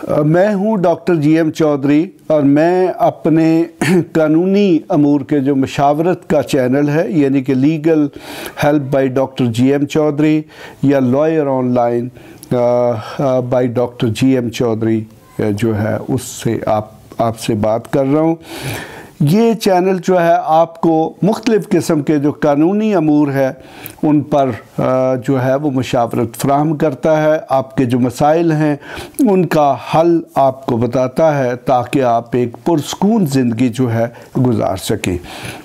मैं हूं doctor GM Chaudhary और मैं अपने कानूनी अमूर के जो मशावरत का चैनल है यानी कि legal help by doctor GM Chaudhary या lawyer online by doctor GM Chaudhary जो है उससे आपसे बात कर रहा हूं। ये चैनल जो है आपको मुख्तलिफ़ किस्म के जो कानूनी अमूर है उन पर जो है वो मशावरत फ़राहम करता है। आपके जो मसाइल हैं उनका हल आपको बताता है ताकि आप एक पुरसकून ज़िंदगी जो है गुजार सकें।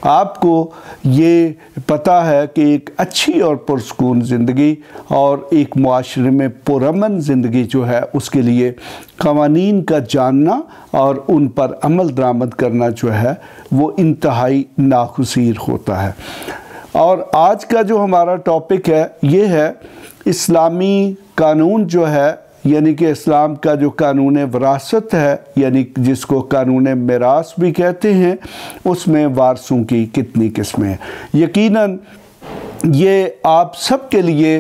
आपको ये पता है कि एक अच्छी और पुरसकून ज़िंदगी और एक मुआशरे में पुरअमन ज़िंदगी जो है उसके लिए क़वानीन का जानना और उन पर अमल दरामद करना जो है वो इंतहाई नाखुशीर होता है। और आज का जो हमारा टॉपिक है ये है इस्लामी कानून जो है यानी कि इस्लाम का जो कानून विरासत है यानी जिसको कानून मिरास भी कहते हैं, उसमें वारसों की कितनी किस्में हैं। यकीनन ये आप सब के लिए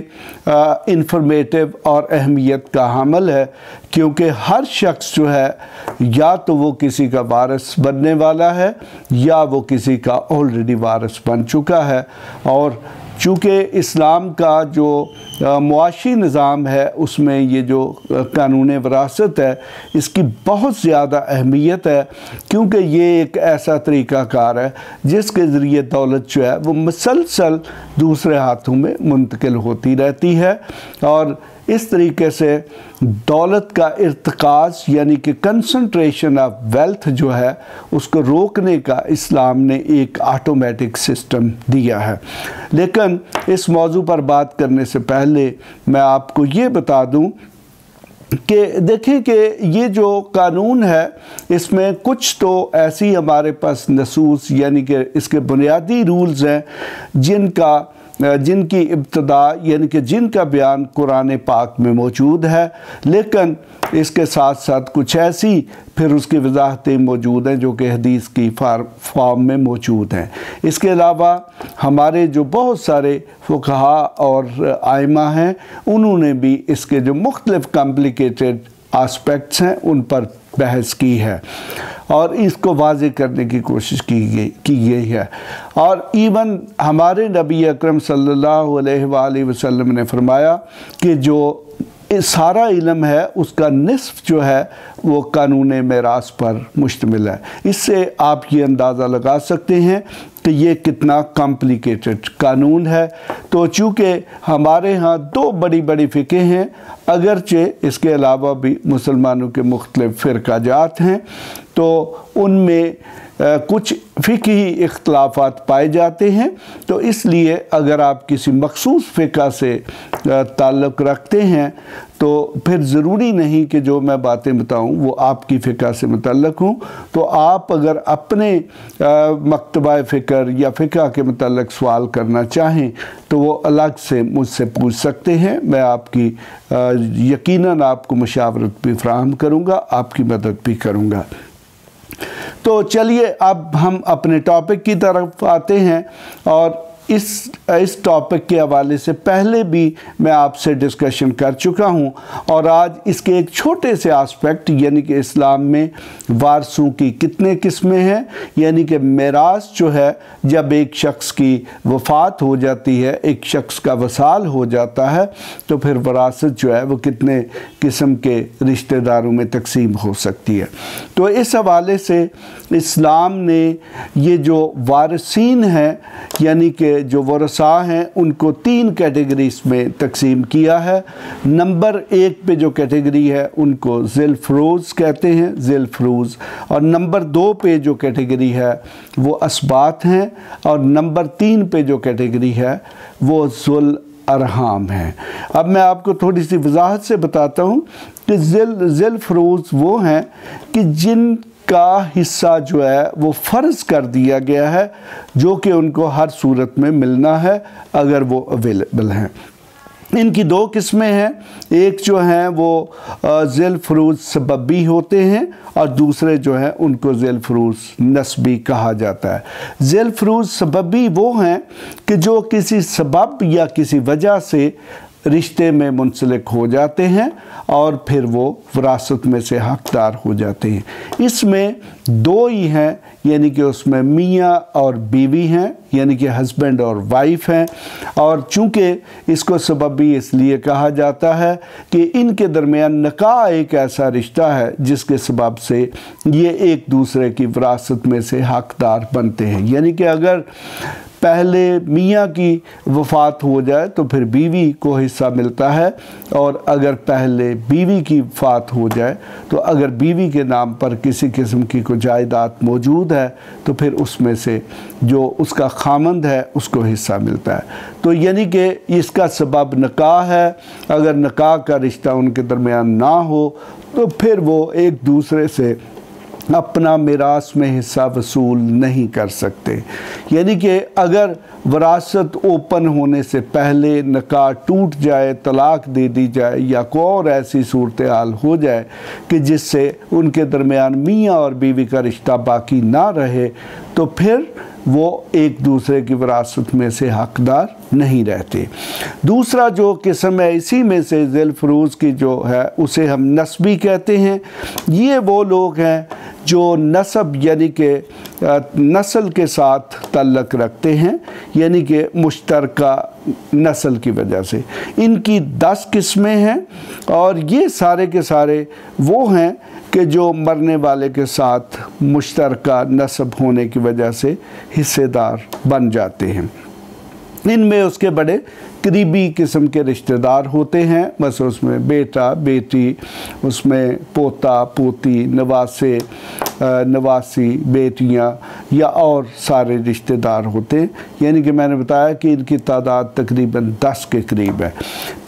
इंफॉर्मेटिव और अहमियत का हामिल है क्योंकि हर शख्स जो है या तो वो किसी का वारिस बनने वाला है या वो किसी का ऑलरेडी वारिस बन चुका है। और चूँकि इस्लाम का जो मुआशी निज़ाम है उसमें ये जो कानून विरासत है इसकी बहुत ज़्यादा अहमियत है क्योंकि ये एक ऐसा तरीक़ाकार है जिसके ज़रिए दौलत जो है वो मुसलसल दूसरे हाथों में मुंतकिल होती रहती है। और इस तरीके से दौलत का इर्तिकाज़ यानी कि कंसंट्रेशन ऑफ वेल्थ जो है उसको रोकने का इस्लाम ने एक ऑटोमेटिक सिस्टम दिया है। लेकिन इस मौजू पर बात करने से पहले मैं आपको ये बता दूं कि देखें कि ये जो कानून है इसमें कुछ तो ऐसी हमारे पास नसूस यानी कि इसके बुनियादी रूल्स हैं जिनकी इब्तदा यानी कि जिनका बयान कुरान पाक में मौजूद है, लेकिन इसके साथ साथ कुछ ऐसी फिर उसकी वजाहतें मौजूद हैं जो कि हदीस की फॉर्म में मौजूद हैं। इसके अलावा हमारे जो बहुत सारे फुक़हा और आइमा हैं उन्होंने भी इसके जो मुख्तलिफ़ कॉम्प्लिकेटेड आस्पेक्ट्स हैं उन पर बहस की है और इसको वाज़ेह करने की कोशिश की गई है। और इवन हमारे नबी अकरम सल्लल्लाहु अलैहि वसल्लम ने फरमाया कि जो सारा इल्म है उसका निस्फ जो है वो कानून मिरास पर मुश्तमिल है। इससे आप ये अंदाज़ा लगा सकते हैं कि ये कितना कॉम्प्लिकेटेड कानून है। तो चूँकि हमारे यहाँ दो बड़ी बड़ी फ़िक़े हैं, अगरचे इसके अलावा भी मुसलमानों के मुख्तलिफ़ फ़िरक़ाजात हैं तो उनमें कुछ फ़िक़ही इख्तलाफ़ात पाए जाते हैं। तो इसलिए अगर आप किसी मख़सूस फ़िक़ा से ताल्लुक़ रखते हैं तो फिर ज़रूरी नहीं कि जो मैं बातें बताऊं वो आपकी फ़िक़ा से मुतल्लक़ हों। तो आप अगर अपने मकतबा फ़िक्र या फ़िक़ा के मुतल्लक़ सवाल करना चाहें तो वो अलग से मुझसे पूछ सकते हैं। मैं आपकी यकीनन आपको मशावरत भी फ़राहम करूँगा, आपकी मदद भी करूँगा। तो चलिए अब हम अपने टॉपिक की तरफ आते हैं। और इस टॉपिक के हवाले से पहले भी मैं आपसे डिस्कशन कर चुका हूं और आज इसके एक छोटे से आस्पेक्ट यानी कि इस्लाम में वारसों की कितने किस्में हैं यानी कि मिरास जो है जब एक शख्स की वफ़ात हो जाती है, एक शख्स का वसाल हो जाता है तो फिर वरासत जो है वो कितने किस्म के रिश्तेदारों में तकसीम हो सकती है। तो इस हवाले से इस्लाम ने ये जो वारिसीन हैं यानी कि जो वरसा हैं उनको तीन कैटेगरीज में तकसीम किया है। नंबर एक पे जो कैटेगरी है उनको ज़िल-फ़ुरूज़ कहते हैं, ज़िल-फ़ुरूज़। और नंबर दो पे जो कैटेगरी है वो असबात हैं और नंबर तीन पे जो कैटेगरी है वो ज़ुल अरहाम है। अब मैं आपको थोड़ी सी वजाहत से बताता हूँ कि ज़िल-फ़ुरूज़ वो हैं कि जिन का हिस्सा जो है वो फ़र्ज़ कर दिया गया है जो कि उनको हर सूरत में मिलना है अगर वो अवेलेबल हैं। इनकी दो किस्में हैं, एक जो हैं वो ज़िल-फ़ुरूज़ सबबी होते हैं और दूसरे जो हैं उनको ज़िल-फ़ुरूज़ नस्बी कहा जाता है। ज़िल-फ़ुरूज़ सबबी वो हैं कि जो किसी सबब या किसी वजह से रिश्ते में मुंसलिक हो जाते हैं और फिर वो विरासत में से हकदार हो जाते हैं। इसमें दो ही हैं, यानी कि उसमें मियाँ और बीवी हैं, यानी कि हस्बैंड और वाइफ हैं। और चूँकि इसको सबबी इसलिए कहा जाता है कि इनके दरमियान निकाह एक ऐसा रिश्ता है जिसके सबब से ये एक दूसरे की विरासत में से हकदार बनते हैं। यानी कि अगर पहले मियाँ की वफ़ात हो जाए तो फिर बीवी को हिस्सा मिलता है, और अगर पहले बीवी की वफ़ात हो जाए तो अगर बीवी के नाम पर किसी किस्म की कोई जायदाद मौजूद है तो फिर उसमें से जो उसका खामंद है उसको हिस्सा मिलता है। तो यानी कि इसका सबब निकाह है। अगर निकाह का रिश्ता उनके दरमियान ना हो तो फिर वो एक दूसरे से अपना मिरास में हिस्सा वसूल नहीं कर सकते। यानी कि अगर वरासत ओपन होने से पहले निकाह टूट जाए, तलाक दे दी जाए या कोई और ऐसी सूरत हाल हो जाए कि जिससे उनके दरमियान मियाँ और बीवी का रिश्ता बाकी ना रहे, तो फिर वो एक दूसरे की विरासत में से हकदार नहीं रहते। दूसरा जो किस्म है इसी में से ज़िल फ़ुरूज़ की जो है उसे हम नस्बी कहते हैं। ये वो लोग हैं जो नस्ब यानी कि नस्ल के साथ तल्लक़ रखते हैं, यानी कि मुश्तरका नस्ल की वजह से। इनकी 10 किस्में हैं और ये सारे के सारे वो हैं कि जो मरने वाले के साथ मुश्तरका नस्ब होने की वजह से हिस्सेदार बन जाते हैं। इनमें उसके बड़े करीबी किस्म के रिश्तेदार होते हैं, बस उसमें बेटा बेटी, उसमें पोता पोती, नवासे नवासी बेटियां या और सारे रिश्तेदार होते हैं। यानी कि मैंने बताया कि इनकी तादाद तकरीबन 10 के करीब है।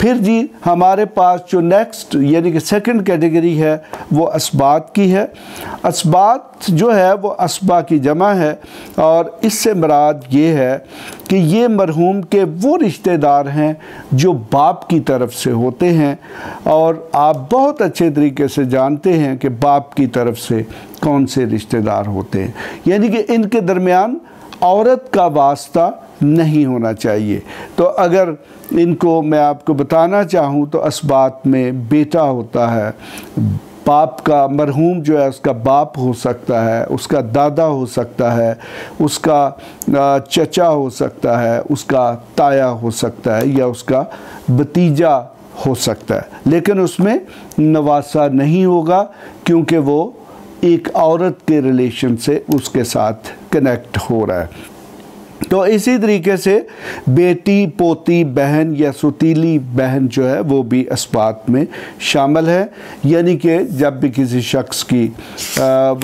फिर जी हमारे पास जो नेक्स्ट यानी कि सेकंड कैटेगरी है वो असबात की है। असबात जो है वो असबा की जमा है और इससे मुराद ये है कि ये मरहूम के वो रिश्तेदार हैं जो बाप की तरफ से होते हैं, और आप बहुत अच्छे तरीके से जानते हैं कि बाप की तरफ से कौन से रिश्तेदार होते हैं। यानी कि इनके दरमियान औरत का वास्ता नहीं होना चाहिए। तो अगर इनको मैं आपको बताना चाहूँ तो असबात में बेटा होता है, बाप का मरहूम जो है उसका बाप हो सकता है, उसका दादा हो सकता है, उसका चचा हो सकता है, उसका ताया हो सकता है या उसका भतीजा हो सकता है, लेकिन उसमें नवासा नहीं होगा क्योंकि वो एक औरत के रिलेशन से उसके साथ कनेक्ट हो रहा है। तो इसी तरीके से बेटी पोती बहन या सुतीली बहन जो है वो भी असबात में शामिल है। यानी कि जब भी किसी शख्स की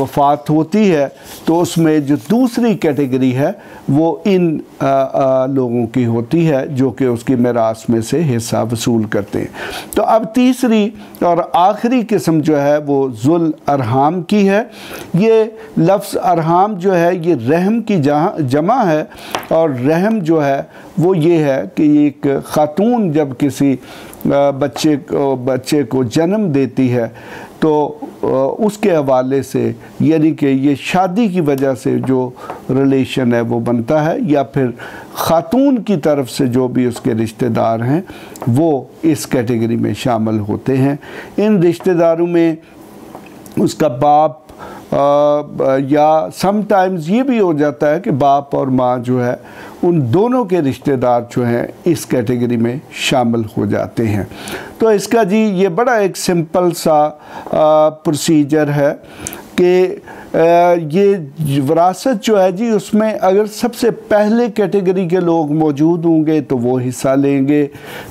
वफ़ात होती है तो उसमें जो दूसरी कैटेगरी है वो इन लोगों की होती है जो कि उसकी मिरास में से हिस्सा वसूल करते हैं। तो अब तीसरी और आखिरी किस्म जो है वो ज़ुल अरहाम की है। ये लफ्ज़ अरहाम जो है ये रहम की जमा है, और रहम जो है वो ये है कि एक ख़ातून जब किसी बच्चे को जन्म देती है तो उसके हवाले से यानी कि ये शादी की वजह से जो रिलेशन है वो बनता है, या फिर ख़ातून की तरफ से जो भी उसके रिश्तेदार हैं वो इस कैटेगरी में शामिल होते हैं। इन रिश्तेदारों में उसका बाप या समटाइम्स ये भी हो जाता है कि बाप और माँ जो है उन दोनों के रिश्तेदार जो हैं इस कैटेगरी में शामिल हो जाते हैं। तो इसका जी ये बड़ा एक सिंपल सा प्रोसीजर है कि ये विरासत जो है जी उसमें अगर सबसे पहले कैटेगरी के लोग मौजूद होंगे तो वो हिस्सा लेंगे,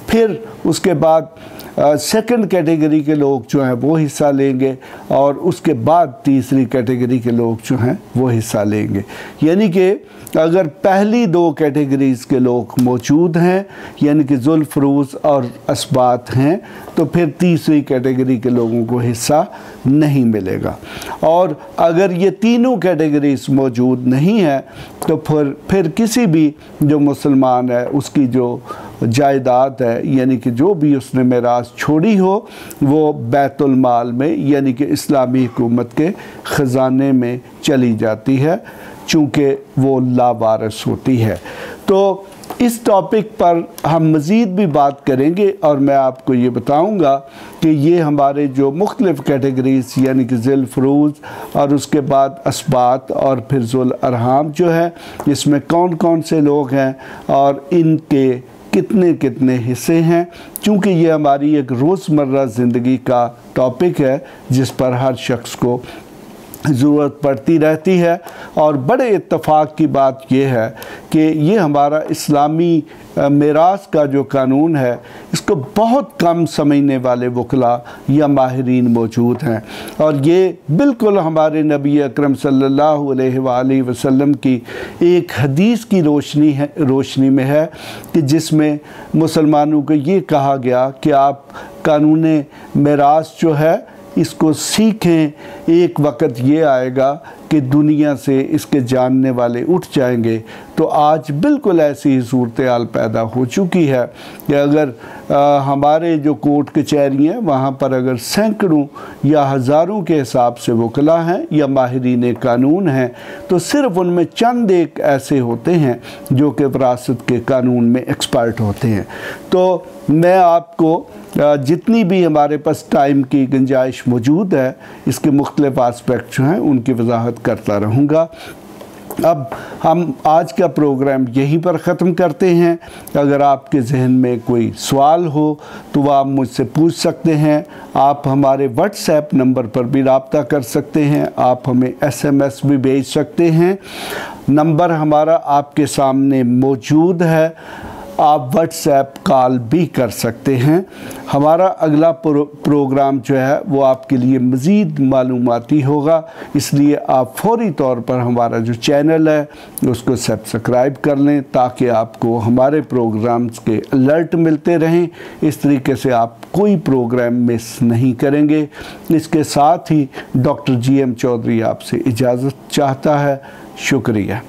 फिर उसके बाद सेकंड कैटेगरी के लोग जो हैं वो हिस्सा लेंगे, और उसके बाद तीसरी कैटेगरी के लोग जो हैं वो हिस्सा लेंगे। यानी कि अगर पहली 2 कैटेगरीज़ के लोग मौजूद हैं यानी कि ज़ुल फ़ुरूज़ और असबात हैं तो फिर तीसरी कैटेगरी के लोगों को हिस्सा नहीं मिलेगा। और अगर ये तीनों कैटेगरीज़ मौजूद नहीं है तो फिर किसी भी जो मुसलमान है उसकी जो जायदाद है यानी कि जो भी उसने मिरास छोड़ी हो वो बैतुल माल में यानी कि इस्लामी हुकूमत के ख़जाने में चली जाती है, चूँकि वो लावारिस होती है। तो इस टॉपिक पर हम मज़ीद भी बात करेंगे और मैं आपको ये बताऊंगा कि ये हमारे जो मुख्तलिफ़ कैटेगरीज यानी कि ज़िल फ़ुरूज़ और उसके बाद असबात और फिर ज़ुल अरहाम जो है, इसमें कौन कौन से लोग हैं और इनके कितने कितने हिस्से हैं। चूँकि ये हमारी एक रोज़मर्रा ज़िंदगी का टॉपिक है जिस पर हर शख्स को ज़रूरत पड़ती रहती है, और बड़े इत्तेफाक की बात यह है कि ये हमारा इस्लामी मेरास का जो कानून है इसको बहुत कम समझने वाले वकला या माहिरीन मौजूद हैं, और ये बिल्कुल हमारे नबी अकरम सल्लल्लाहु अलैहि वसल्लम की एक हदीस की रोशनी में है कि जिसमें मुसलमानों को ये कहा गया कि आप कानून मेरास जो है इसको सीखें। एक वक़्त ये आएगा कि दुनिया से इसके जानने वाले उठ जाएंगे। तो आज बिल्कुल ऐसी ही सूरत हाल पैदा हो चुकी है कि अगर हमारे जो कोर्ट कचहरी हैं वहाँ पर अगर सैकड़ों या हज़ारों के हिसाब से वकला हैं या माहिरीन कानून हैं, तो सिर्फ़ उनमें चंद एक ऐसे होते हैं जो कि विरासत के कानून में एक्सपर्ट होते हैं। तो मैं आपको जितनी भी हमारे पास टाइम की गुंजाइश मौजूद है इसके मुख्तलिफ़ आस्पेक्ट जो हैं उनकी वजाहत करता रहूँगा। अब हम आज का प्रोग्राम यहीं पर ख़त्म करते हैं। अगर आपके जहन में कोई सवाल हो तो आप मुझसे पूछ सकते हैं। आप हमारे व्हाट्सएप नंबर पर भी रब्ता कर सकते हैं, आप हमें SMS भी भेज सकते हैं। नंबर हमारा आपके सामने मौजूद है, आप व्हाट्सएप कॉल भी कर सकते हैं। हमारा अगला प्रोग्राम जो है वो आपके लिए मज़ीद मालूमाती होगा, इसलिए आप फौरी तौर पर हमारा जो चैनल है उसको सब्सक्राइब कर लें ताकि आपको हमारे प्रोग्राम्स के अलर्ट मिलते रहें। इस तरीके से आप कोई प्रोग्राम मिस नहीं करेंगे। इसके साथ ही डॉक्टर GM चौधरी आपसे इजाज़त चाहता है। शुक्रिया।